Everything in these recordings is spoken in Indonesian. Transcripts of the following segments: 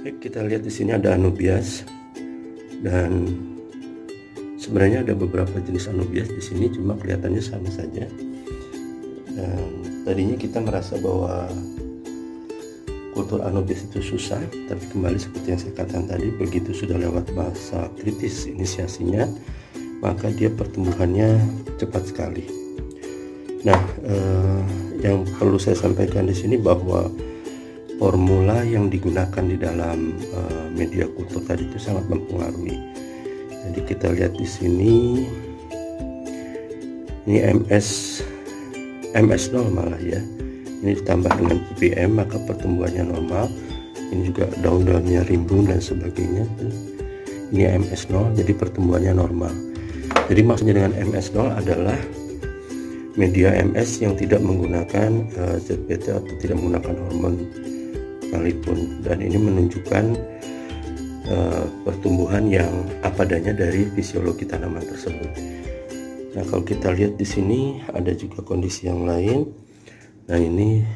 Baik, kita lihat di sini ada anubias, dan sebenarnya ada beberapa jenis anubias di sini, cuma kelihatannya sama saja. Dan tadinya kita merasa bahwa kultur anubias itu susah, tapi kembali seperti yang saya katakan tadi, begitu sudah lewat masa kritis inisiasinya, maka dia pertumbuhannya cepat sekali. Nah, yang perlu saya sampaikan di sini bahwa formula yang digunakan di dalam media kultur tadi itu sangat mempengaruhi. Jadi kita lihat di sini, ini MS0 malah ya. Ini ditambah dengan ppm maka pertumbuhannya normal. Ini juga daun-daunnya rimbun dan sebagainya. Ini MS0, jadi pertumbuhannya normal. Jadi maksudnya dengan MS0 adalah media MS yang tidak menggunakan ZPT atau tidak menggunakan hormon sekalipun, dan ini menunjukkan pertumbuhan yang apa adanya dari fisiologi tanaman tersebut. Nah, kalau kita lihat di sini ada juga kondisi yang lain. Nah, ini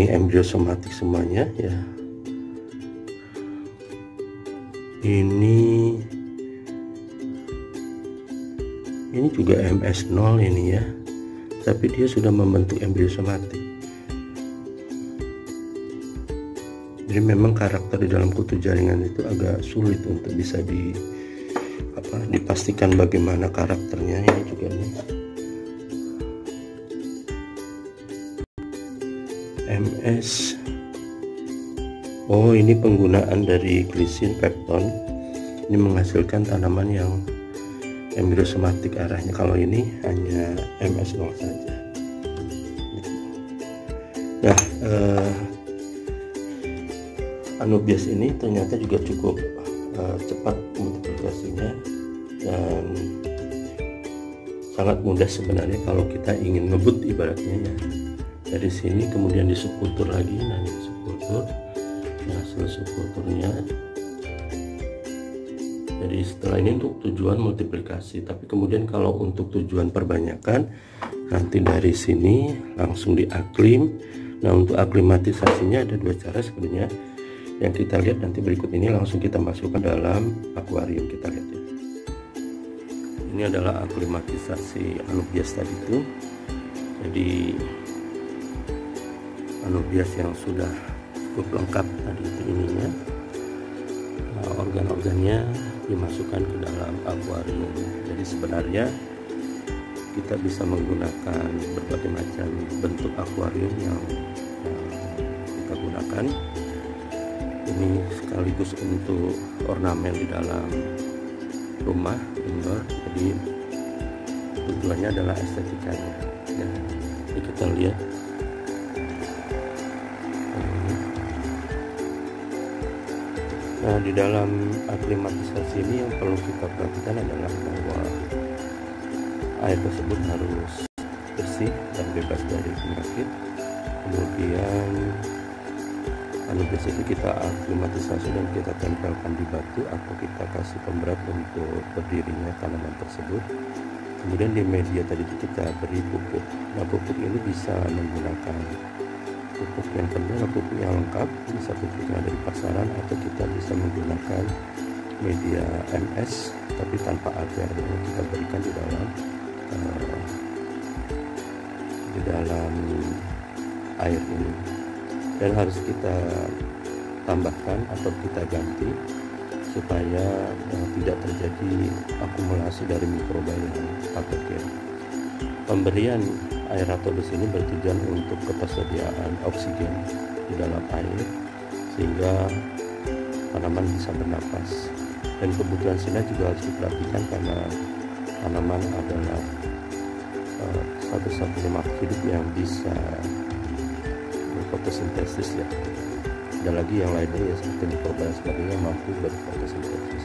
embriosomatik semuanya ya. Ini juga MS0 ini ya, tapi dia sudah membentuk embriosomatik. Jadi memang karakter di dalam kutu jaringan itu agak sulit untuk bisa dipastikan bagaimana karakternya. Ini juga nih MS. Oh, ini penggunaan dari glisin pepton. Ini menghasilkan tanaman yang embriosomatik arahnya. Kalau ini hanya MS0 saja. Nah, anubias ini ternyata juga cukup cepat multiplikasinya dan sangat mudah sebenarnya kalau kita ingin ngebut ibaratnya ya. Dari sini kemudian di subkultur lagi. Nah, ini subkultur. Nah, setelah subkulturnya, jadi setelah ini untuk tujuan multiplikasi, tapi kemudian kalau untuk tujuan perbanyakan, nanti dari sini langsung diaklim. Nah, untuk aklimatisasinya ada dua cara sebenarnya. Yang kita lihat nanti berikut ini, langsung kita masukkan dalam akuarium. Kita lihat ya. Ini adalah aklimatisasi anubias tadi itu. Jadi anubias yang sudah cukup lengkap tadi itu ininya. Nah, organ-organnya dimasukkan ke dalam akuarium. Jadi sebenarnya kita bisa menggunakan berbagai macam bentuk akuarium yang kita gunakan. Ini sekaligus untuk ornamen di dalam rumah indoor, jadi tujuannya adalah estetikanya ya. Jadi kita lihat nah, di dalam aklimatisasi ini yang perlu kita perhatikan adalah bahwa air tersebut harus bersih dan bebas dari penyakit. Kemudian anubias itu kita aklimatisasi dan kita tempelkan di batu atau kita kasih pemberat untuk berdirinya tanaman tersebut. Kemudian di media tadi itu kita beri pupuk. Nah, pupuk ini bisa menggunakan pupuk yang kedua, pupuk yang lengkap, bisa pupuk yang dari pasaran, atau kita bisa menggunakan media MS tapi tanpa agar yang kita berikan di dalam air ini, dan harus kita tambahkan atau kita ganti supaya tidak terjadi akumulasi dari mikroba yang patogen. Pemberian aeratolus ini bertujuan untuk ketersediaan oksigen di dalam air sehingga tanaman bisa bernapas, dan kebutuhan sinar juga harus diperhatikan karena tanaman adalah satu-satunya makhluk hidup yang bisa berfotosintesis ya. Ada lagi yang lainnya ya seperti mikroba dan sebagainya mampu berfotosintesis.